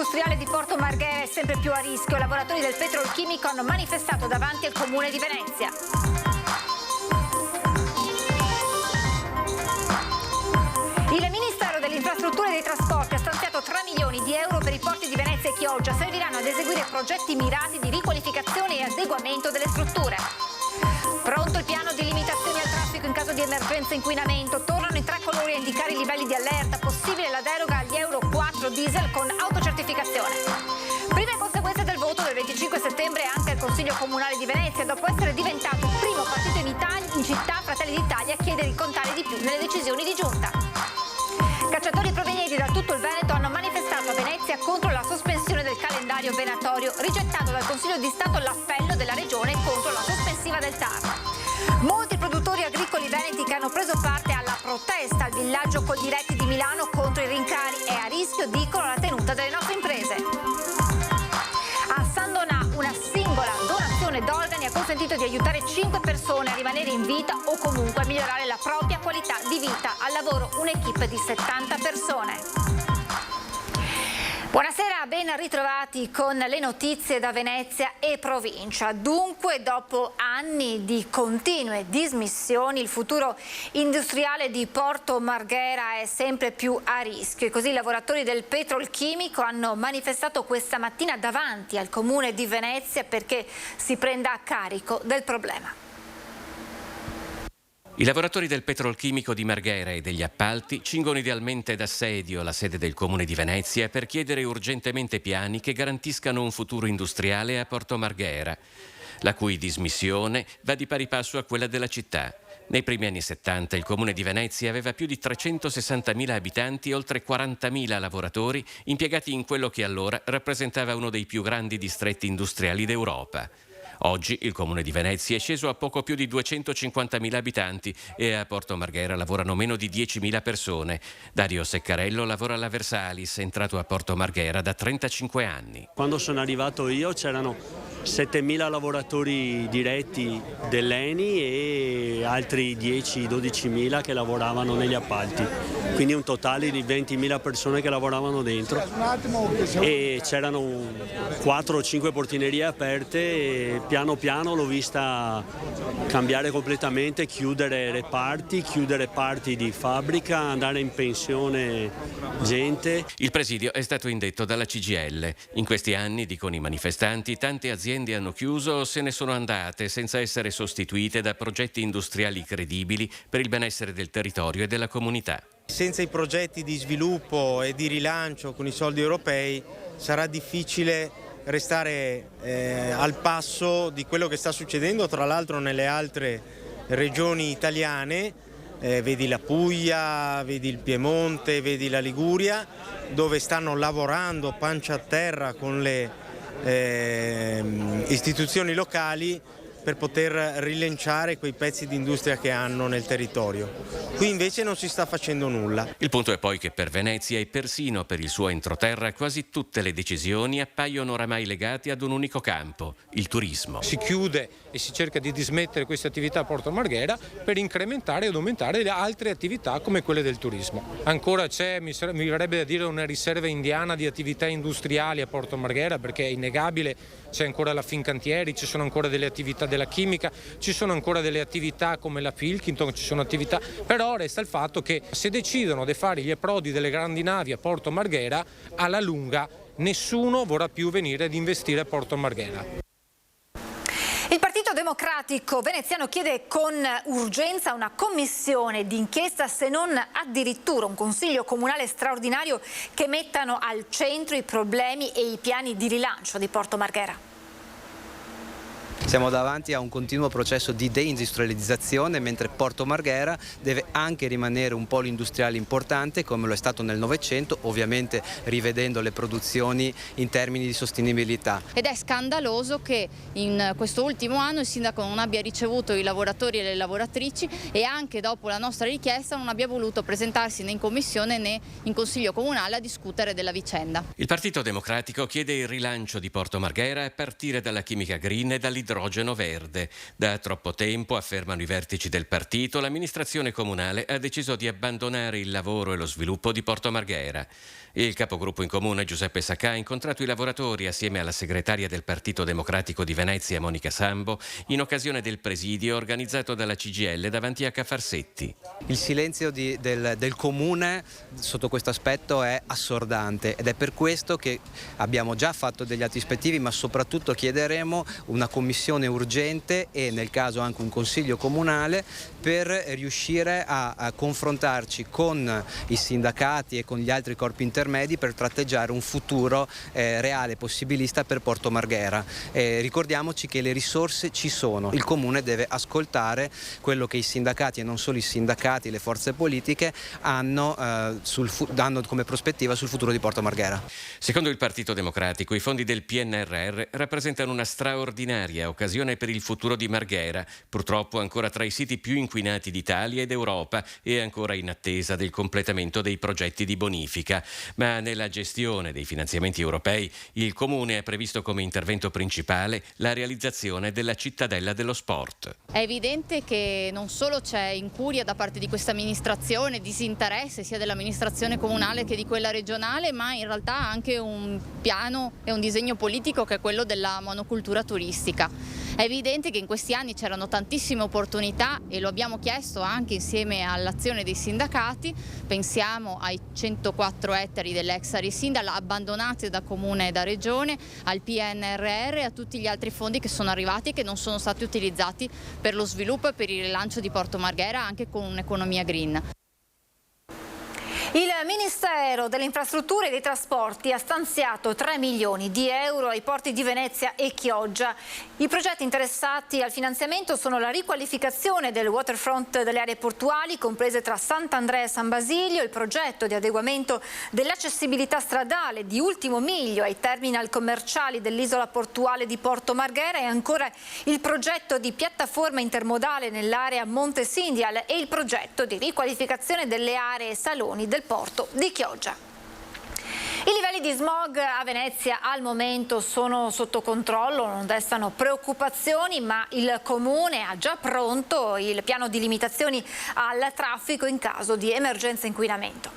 industriale di Porto Marghera è sempre più a rischio. Lavoratori del petrolchimico hanno manifestato davanti al comune di Venezia. Il Ministero delle Infrastrutture e dei Trasporti ha stanziato 3 milioni di euro per i porti di Venezia e Chioggia. Serviranno ad eseguire progetti mirati di riqualificazione e adeguamento delle strutture. Pronto il piano di limitazioni al traffico in caso di emergenza inquinamento. Tornano i 3 colori a indicare i livelli di allerta. Possibile la deroga agli Euro 4 diesel con autocertificazione. Prime conseguenze del voto del 25 settembre anche al Consiglio Comunale di Venezia. Dopo essere diventato il primo partito in città, Fratelli d'Italia chiede di contare di più nelle decisioni di giunta. Cacciatori provenienti da tutto il Veneto hanno manifestato a Venezia contro la sospensione del calendario venatorio, rigettato dal Consiglio di Stato l'appello della Regione contro la sospensiva del TAR. Molti produttori agricoli veneti che hanno preso parte alla protesta al villaggio Coldiretti di Milano contro i rincari è a rischio, dicono, la tenuta delle nostre imprese. A San Donà una singola donazione d'organi ha consentito di aiutare 5 persone a rimanere in vita o comunque a migliorare la propria qualità di vita. Al lavoro un'equipe di 70 persone. Buonasera, ben ritrovati con le notizie da Venezia e provincia. Dunque, dopo anni di continue dismissioni, il futuro industriale di Porto Marghera è sempre più a rischio. E così i lavoratori del petrolchimico hanno manifestato questa mattina davanti al comune di Venezia perché si prenda a carico del problema. I lavoratori del petrolchimico di Marghera e degli appalti cingono idealmente d'assedio la sede del Comune di Venezia per chiedere urgentemente piani che garantiscano un futuro industriale a Porto Marghera, la cui dismissione va di pari passo a quella della città. Nei primi anni 70 il Comune di Venezia aveva più di 360.000 abitanti e oltre 40.000 lavoratori impiegati in quello che allora rappresentava uno dei più grandi distretti industriali d'Europa. Oggi il Comune di Venezia è sceso a poco più di 250.000 abitanti e a Porto Marghera lavorano meno di 10.000 persone. Dario Seccarello lavora alla Versalis, entrato a Porto Marghera da 35 anni. Quando sono arrivato io c'erano 7.000 lavoratori diretti dell'ENI e altri 10-12.000 che lavoravano negli appalti. Quindi un totale di 20.000 persone che lavoravano dentro. E c'erano 4 o 5 portinerie aperte e piano piano l'ho vista cambiare completamente, chiudere parti di fabbrica, andare in pensione gente. Il presidio è stato indetto dalla CGIL. In questi anni, dicono i manifestanti, tante aziende hanno chiuso o se ne sono andate senza essere sostituite da progetti industriali credibili per il benessere del territorio e della comunità. Senza i progetti di sviluppo e di rilancio con i soldi europei sarà difficile restare al passo di quello che sta succedendo tra l'altro nelle altre regioni italiane, vedi la Puglia, vedi il Piemonte, vedi la Liguria, dove stanno lavorando pancia a terra con le istituzioni locali per poter rilanciare quei pezzi di industria che hanno nel territorio. Qui invece non si sta facendo nulla. Il punto è poi che per Venezia e persino per il suo entroterra quasi tutte le decisioni appaiono oramai legate ad un unico campo, il turismo. Si chiude e si cerca di dismettere queste attività a Porto Marghera per incrementare ed aumentare le altre attività come quelle del turismo. Ancora c'è, mi verrebbe da dire, una riserva indiana di attività industriali a Porto Marghera, perché è innegabile, c'è ancora la Fincantieri, ci sono ancora delle attività della chimica, ci sono ancora delle attività come la Pilkington, ci sono attività, però resta il fatto che se decidono di fare gli approdi delle grandi navi a Porto Marghera, alla lunga nessuno vorrà più venire ad investire a Porto Marghera. Il Partito Democratico veneziano chiede con urgenza una commissione d'inchiesta, se non addirittura un consiglio comunale straordinario che mettano al centro i problemi e i piani di rilancio di Porto Marghera. Siamo davanti a un continuo processo di deindustrializzazione, mentre Porto Marghera deve anche rimanere un polo industriale importante come lo è stato nel Novecento, ovviamente rivedendo le produzioni in termini di sostenibilità. Ed è scandaloso che in questo ultimo anno il sindaco non abbia ricevuto i lavoratori e le lavoratrici e anche dopo la nostra richiesta non abbia voluto presentarsi né in commissione né in consiglio comunale a discutere della vicenda. Il Partito Democratico chiede il rilancio di Porto Marghera a partire dalla chimica green e dall'idrogeno all'idrogeno verde. Da troppo tempo, affermano i vertici del partito, l'amministrazione comunale ha deciso di abbandonare il lavoro e lo sviluppo di Porto Marghera. Il capogruppo in comune Giuseppe Sacà ha incontrato i lavoratori assieme alla segretaria del Partito Democratico di Venezia Monica Sambo in occasione del presidio organizzato dalla CGIL davanti a Cafarsetti. Il silenzio del comune sotto questo aspetto è assordante ed è per questo che abbiamo già fatto degli atti ispettivi, ma soprattutto chiederemo una commissione urgente e nel caso anche un consiglio comunale per riuscire a confrontarci con i sindacati e con gli altri corpi intermedi per tratteggiare un futuro reale, possibilista per Porto Marghera. Ricordiamoci che le risorse ci sono, il comune deve ascoltare quello che i sindacati e non solo i sindacati, le forze politiche hanno come prospettiva sul futuro di Porto Marghera. Secondo il Partito Democratico, i fondi del PNRR rappresentano una straordinaria occasione per il futuro di Marghera, purtroppo ancora tra i siti più inquinati d'Italia ed Europa e ancora in attesa del completamento dei progetti di bonifica. Ma nella gestione dei finanziamenti europei il Comune ha previsto come intervento principale la realizzazione della cittadella dello sport. È evidente che non solo c'è incuria da parte di questa amministrazione, disinteresse sia dell'amministrazione comunale che di quella regionale, ma in realtà anche un piano e un disegno politico che è quello della monocultura turistica. È evidente che in questi anni c'erano tantissime opportunità e lo abbiamo chiesto anche insieme all'azione dei sindacati. Pensiamo ai 104 ettari dell'ex Arisindal abbandonati da comune e da regione, al PNRR e a tutti gli altri fondi che sono arrivati e che non sono stati utilizzati per lo sviluppo e per il rilancio di Porto Marghera anche con un'economia green. Il Ministero delle Infrastrutture e dei Trasporti ha stanziato 3 milioni di euro ai porti di Venezia e Chioggia. I progetti interessati al finanziamento sono la riqualificazione del waterfront delle aree portuali, comprese tra Sant'Andrea e San Basilio, il progetto di adeguamento dell'accessibilità stradale di ultimo miglio ai terminal commerciali dell'isola portuale di Porto Marghera e ancora il progetto di piattaforma intermodale nell'area Monte Sindial e il progetto di riqualificazione delle aree e saloni del porto di Chioggia. I livelli di smog a Venezia al momento sono sotto controllo, non destano preoccupazioni, ma il Comune ha già pronto il piano di limitazioni al traffico in caso di emergenza inquinamento.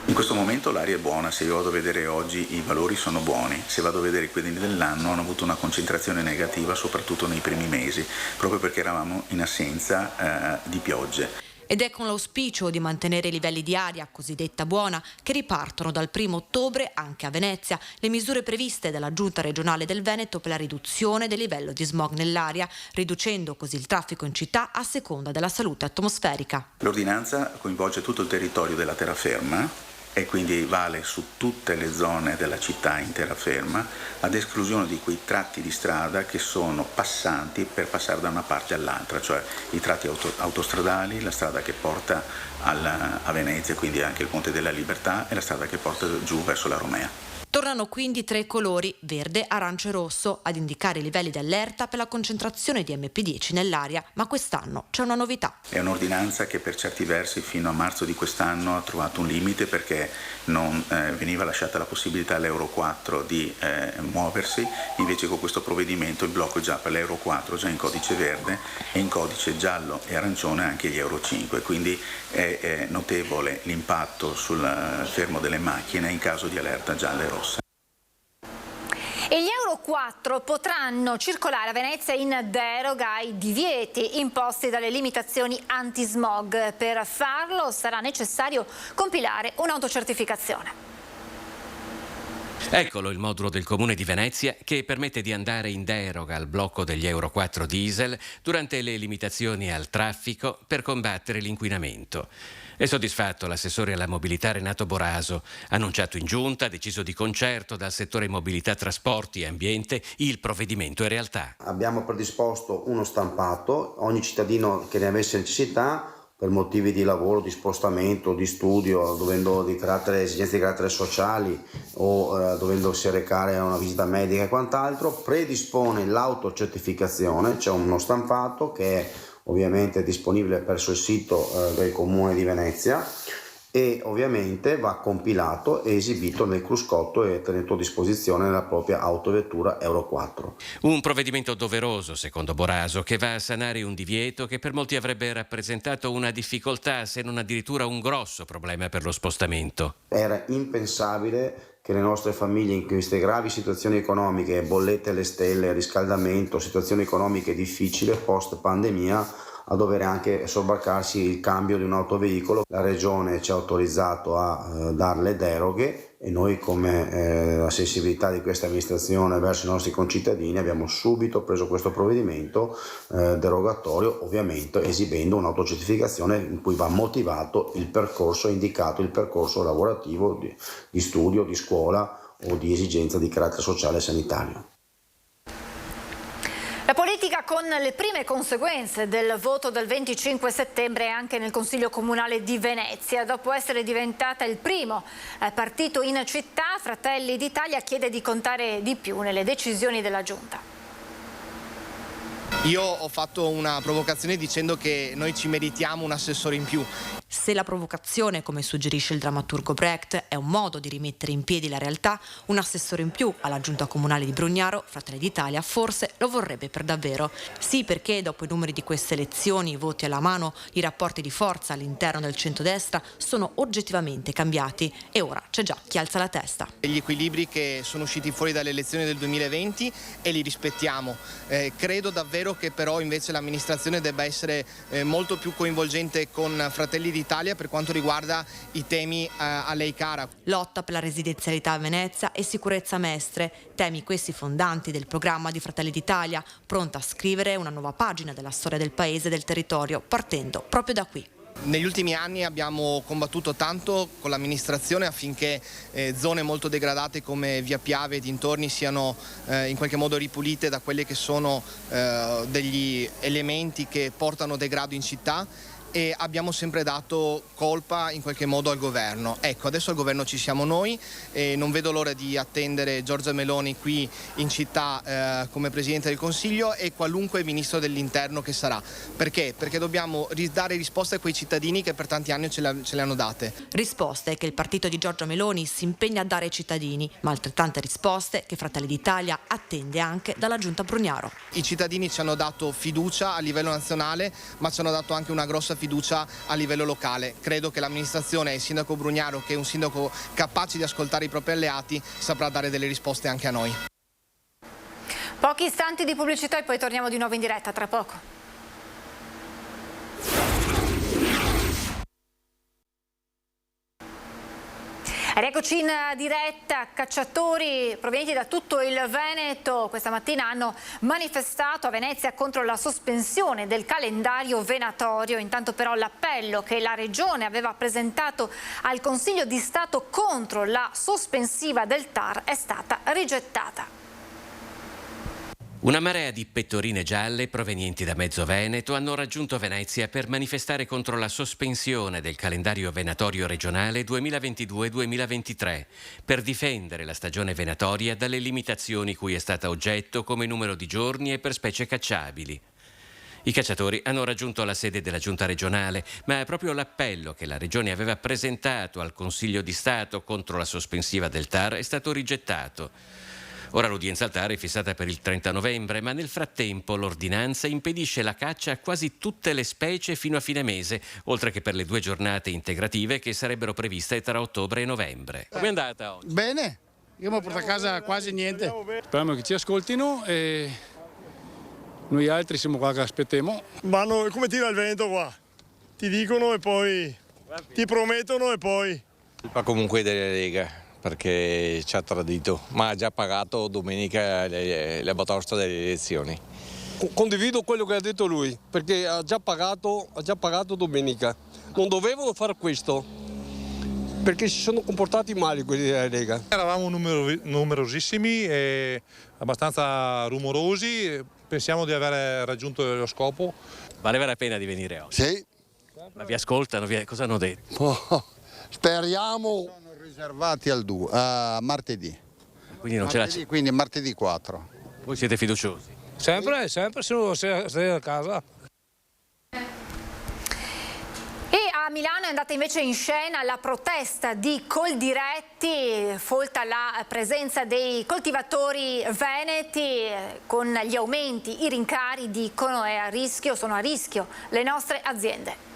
In questo momento l'aria è buona, se io vado a vedere oggi i valori sono buoni, se vado a vedere quelli dell'anno hanno avuto una concentrazione negativa soprattutto nei primi mesi, proprio perché eravamo in assenza di piogge. Ed è con l'auspicio di mantenere i livelli di aria cosiddetta buona che ripartono dal 1° ottobre anche a Venezia le misure previste dalla Giunta regionale del Veneto per la riduzione del livello di smog nell'aria, riducendo così il traffico in città a seconda della salute atmosferica. L'ordinanza coinvolge tutto il territorio della terraferma e quindi vale su tutte le zone della città in terraferma, ad esclusione di quei tratti di strada che sono passanti per passare da una parte all'altra, cioè i tratti autostradali, la strada che porta a Venezia, quindi anche il Ponte della Libertà, e la strada che porta giù verso la Romea. Tornano quindi 3 colori, verde, arancio e rosso, ad indicare i livelli di allerta per la concentrazione di MP10 nell'aria, ma quest'anno c'è una novità. È un'ordinanza che per certi versi fino a marzo di quest'anno ha trovato un limite perché non veniva lasciata la possibilità all'Euro 4 di muoversi, invece con questo provvedimento il blocco è già per l'Euro 4, già in codice verde e in codice giallo e arancione anche gli Euro 5, quindi è notevole l'impatto sul fermo delle macchine in caso di allerta gialla e rossa. E gli Euro 4 potranno circolare a Venezia in deroga ai divieti imposti dalle limitazioni antismog. Per farlo sarà necessario compilare un'autocertificazione. Eccolo il modulo del Comune di Venezia che permette di andare in deroga al blocco degli Euro 4 diesel durante le limitazioni al traffico per combattere l'inquinamento. È soddisfatto l'assessore alla mobilità Renato Boraso, annunciato in giunta, deciso di concerto dal settore mobilità, trasporti e ambiente, il provvedimento è realtà. Abbiamo predisposto uno stampato, ogni cittadino che ne avesse necessità, per motivi di lavoro, di spostamento, di studio, esigenze di carattere sociali o dovendosi recare a una visita medica e quant'altro, predispone l'autocertificazione, c'è uno stampato che è ovviamente disponibile presso il sito del Comune di Venezia e ovviamente va compilato e esibito nel cruscotto e tenuto a disposizione nella propria autovettura Euro 4. Un provvedimento doveroso, secondo Boraso, che va a sanare un divieto che per molti avrebbe rappresentato una difficoltà, se non addirittura un grosso problema per lo spostamento. Era impensabile che le nostre famiglie in queste gravi situazioni economiche, bollette alle stelle, riscaldamento, situazioni economiche difficili post pandemia, a dover anche sobbarcarsi il cambio di un autoveicolo. La Regione ci ha autorizzato a darle deroghe e noi, come la sensibilità di questa amministrazione verso i nostri concittadini, abbiamo subito preso questo provvedimento derogatorio, ovviamente esibendo un'autocertificazione in cui va motivato il percorso indicato, il percorso lavorativo di studio, di scuola o di esigenza di carattere sociale e sanitario. La politica con le prime conseguenze del voto del 25 settembre anche nel Consiglio Comunale di Venezia. Dopo essere diventata il primo partito in città, Fratelli d'Italia chiede di contare di più nelle decisioni della Giunta. Io ho fatto una provocazione dicendo che noi ci meritiamo un assessore in più. Se la provocazione, come suggerisce il drammaturgo Brecht, è un modo di rimettere in piedi la realtà, un assessore in più alla Giunta Comunale di Brugnaro, Fratelli d'Italia forse lo vorrebbe per davvero. Sì, perché dopo i numeri di queste elezioni, voti alla mano, i rapporti di forza all'interno del centrodestra sono oggettivamente cambiati e ora c'è già chi alza la testa. Gli equilibri che sono usciti fuori dalle elezioni del 2020 e li rispettiamo. Credo davvero che però invece l'amministrazione debba essere molto più coinvolgente con Fratelli d'Italia per quanto riguarda i temi a lei cara. Lotta per la residenzialità a Venezia e sicurezza Mestre, temi questi fondanti del programma di Fratelli d'Italia, pronta a scrivere una nuova pagina della storia del paese e del territorio, partendo proprio da qui. Negli ultimi anni abbiamo combattuto tanto con l'amministrazione affinché zone molto degradate come Via Piave e dintorni siano in qualche modo ripulite da quelli che sono degli elementi che portano degrado in città, e abbiamo sempre dato colpa in qualche modo al governo. Ecco, adesso al governo ci siamo noi e non vedo l'ora di attendere Giorgia Meloni qui in città come Presidente del Consiglio e qualunque Ministro dell'Interno che sarà. Perché? Perché dobbiamo dare risposte a quei cittadini che per tanti anni ce le hanno date. Risposte che il partito di Giorgia Meloni si impegna a dare ai cittadini, ma altrettante risposte che Fratelli d'Italia attende anche dalla Giunta Brugnaro. I cittadini ci hanno dato fiducia a livello nazionale, ma ci hanno dato anche una grossa fiducia a livello locale. Credo che l'amministrazione e il sindaco Brugnaro, che è un sindaco capace di ascoltare i propri alleati, saprà dare delle risposte anche a noi. Pochi istanti di pubblicità e poi torniamo di nuovo in diretta tra poco. Eccoci in diretta. Cacciatori provenienti da tutto il Veneto questa mattina hanno manifestato a Venezia contro la sospensione del calendario venatorio. Intanto però l'appello che la Regione aveva presentato al Consiglio di Stato contro la sospensiva del TAR è stata rigettata. Una marea di pettorine gialle provenienti da mezzo Veneto hanno raggiunto Venezia per manifestare contro la sospensione del calendario venatorio regionale 2022-2023, per difendere la stagione venatoria dalle limitazioni cui è stata oggetto come numero di giorni e per specie cacciabili. I cacciatori hanno raggiunto la sede della Giunta regionale, ma proprio l'appello che la Regione aveva presentato al Consiglio di Stato contro la sospensiva del TAR è stato rigettato. Ora l'udienza al TAR è fissata per il 30 novembre, ma nel frattempo l'ordinanza impedisce la caccia a quasi tutte le specie fino a fine mese, oltre che per le 2 giornate integrative che sarebbero previste tra ottobre e novembre. Come è andata oggi? Bene, io mi ho portato a casa quasi niente. Speriamo che ci ascoltino e noi altri siamo qua che aspettiamo. Vanno come tira il vento qua, ti dicono e poi ti promettono e poi... Ma comunque della Lega, perché ci ha tradito, ma ha già pagato domenica la batosta delle elezioni. Condivido quello che ha detto lui, perché ha già pagato domenica. Non dovevano fare questo, perché si sono comportati male quelli della Lega. Eravamo numerosissimi e abbastanza rumorosi, pensiamo di aver raggiunto lo scopo. Valeva la pena di venire oggi? Sì. Ma vi ascoltano? Cosa hanno detto? Oh, speriamo... riservati a martedì. Quindi non martedì, ce la... Quindi martedì 4. Voi siete fiduciosi? Sempre, se stai a casa. E a Milano è andata invece in scena la protesta di Coldiretti, folta la presenza dei coltivatori veneti con gli aumenti, i rincari dicono sono a rischio le nostre aziende.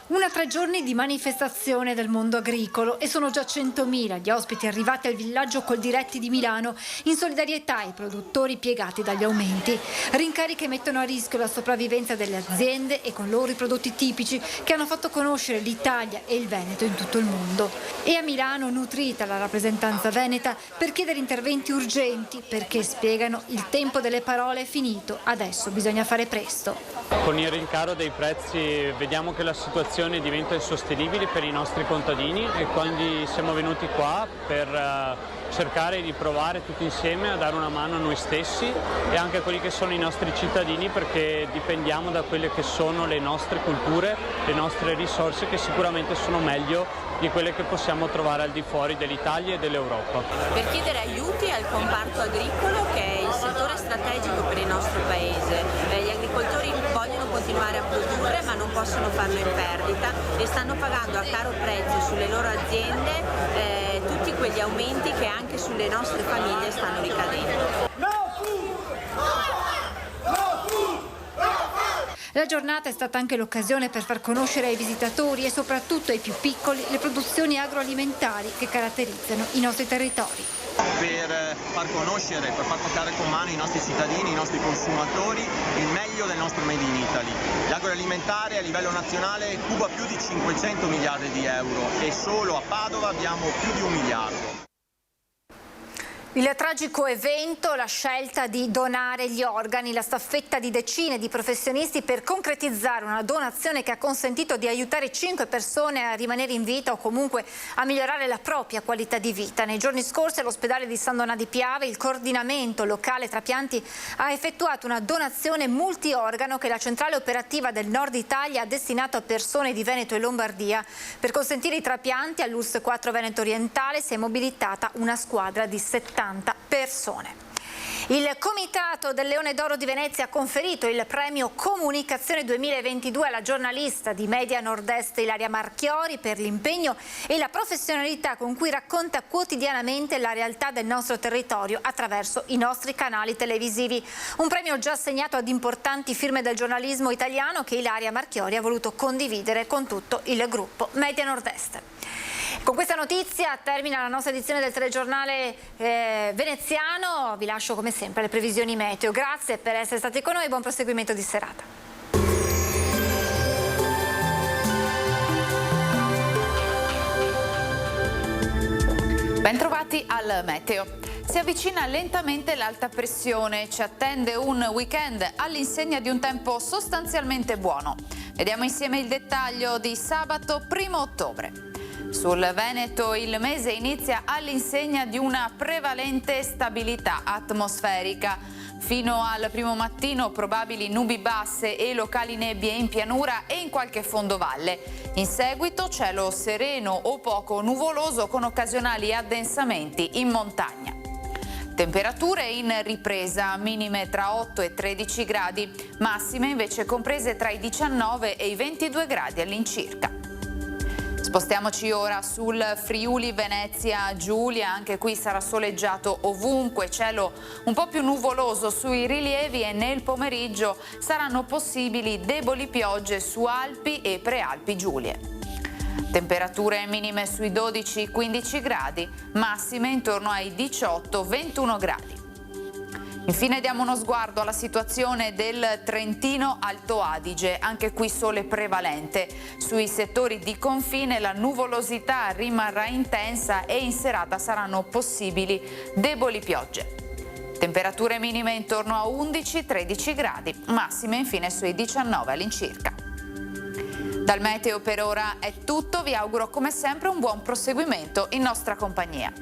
Una 3 giorni di manifestazione del mondo agricolo e sono già 100.000 gli ospiti arrivati al villaggio Coldiretti di Milano in solidarietà ai produttori piegati dagli aumenti. Rincari che mettono a rischio la sopravvivenza delle aziende e con loro i prodotti tipici che hanno fatto conoscere l'Italia e il Veneto in tutto il mondo. E a Milano nutrita la rappresentanza veneta per chiedere interventi urgenti perché spiegano il tempo delle parole è finito, adesso bisogna fare presto. Con il rincaro dei prezzi vediamo che la situazione diventa insostenibile per i nostri contadini e quindi siamo venuti qua per cercare di provare tutti insieme a dare una mano a noi stessi e anche a quelli che sono i nostri cittadini, perché dipendiamo da quelle che sono le nostre culture, le nostre risorse che sicuramente sono meglio di quelle che possiamo trovare al di fuori dell'Italia e dell'Europa. Per chiedere aiuti al comparto agricolo, che è il settore strategico per il nostro Paese. Gli agricoltori vogliono continuare a produrre ma non possono farlo in perdita e stanno pagando a caro prezzo sulle loro aziende tutti quegli aumenti che anche sulle nostre famiglie stanno ricadendo. La giornata è stata anche l'occasione per far conoscere ai visitatori e soprattutto ai più piccoli le produzioni agroalimentari che caratterizzano i nostri territori. Per far conoscere, per far toccare con mano i nostri cittadini, i nostri consumatori, il meglio del nostro Made in Italy. L'agroalimentare a livello nazionale cuba più di 500 miliardi di euro e solo a Padova abbiamo più di 1 miliardo. Il tragico evento, la scelta di donare gli organi, la staffetta di decine di professionisti per concretizzare una donazione che ha consentito di aiutare 5 persone a rimanere in vita o comunque a migliorare la propria qualità di vita. Nei giorni scorsi all'ospedale di San Donà di Piave il coordinamento locale trapianti ha effettuato una donazione multiorgano che la centrale operativa del Nord Italia ha destinato a persone di Veneto e Lombardia. Per consentire i trapianti all'ULSS 4 Veneto Orientale si è mobilitata una squadra di 70 persone. Il Comitato del Leone d'Oro di Venezia ha conferito il premio Comunicazione 2022 alla giornalista di Media Nord-Est Ilaria Marchiori per l'impegno e la professionalità con cui racconta quotidianamente la realtà del nostro territorio attraverso i nostri canali televisivi. Un premio già assegnato ad importanti firme del giornalismo italiano che Ilaria Marchiori ha voluto condividere con tutto il gruppo Media Nord-Est. Con questa notizia termina la nostra edizione del telegiornale veneziano. Vi lascio come sempre le previsioni meteo. Grazie per essere stati con noi e buon proseguimento di serata. Bentrovati al meteo. Si avvicina lentamente l'alta pressione, ci attende un weekend all'insegna di un tempo sostanzialmente buono. Vediamo insieme il dettaglio di sabato 1 ottobre. Sul Veneto il mese inizia all'insegna di una prevalente stabilità atmosferica. Fino al primo mattino probabili nubi basse e locali nebbie in pianura e in qualche fondovalle. In seguito cielo sereno o poco nuvoloso con occasionali addensamenti in montagna. Temperature in ripresa, minime tra 8 e 13 gradi, massime invece comprese tra i 19 e i 22 gradi all'incirca. Spostiamoci ora sul Friuli Venezia Giulia, anche qui sarà soleggiato ovunque, cielo un po' più nuvoloso sui rilievi e nel pomeriggio saranno possibili deboli piogge su Alpi e Prealpi Giulie. Temperature minime sui 12-15 gradi, massime intorno ai 18-21 gradi. Infine diamo uno sguardo alla situazione del Trentino Alto Adige, anche qui sole prevalente. Sui settori di confine la nuvolosità rimarrà intensa e in serata saranno possibili deboli piogge. Temperature minime intorno a 11-13 gradi, massime infine sui 19 all'incirca. Dal meteo per ora è tutto, vi auguro come sempre un buon proseguimento in nostra compagnia.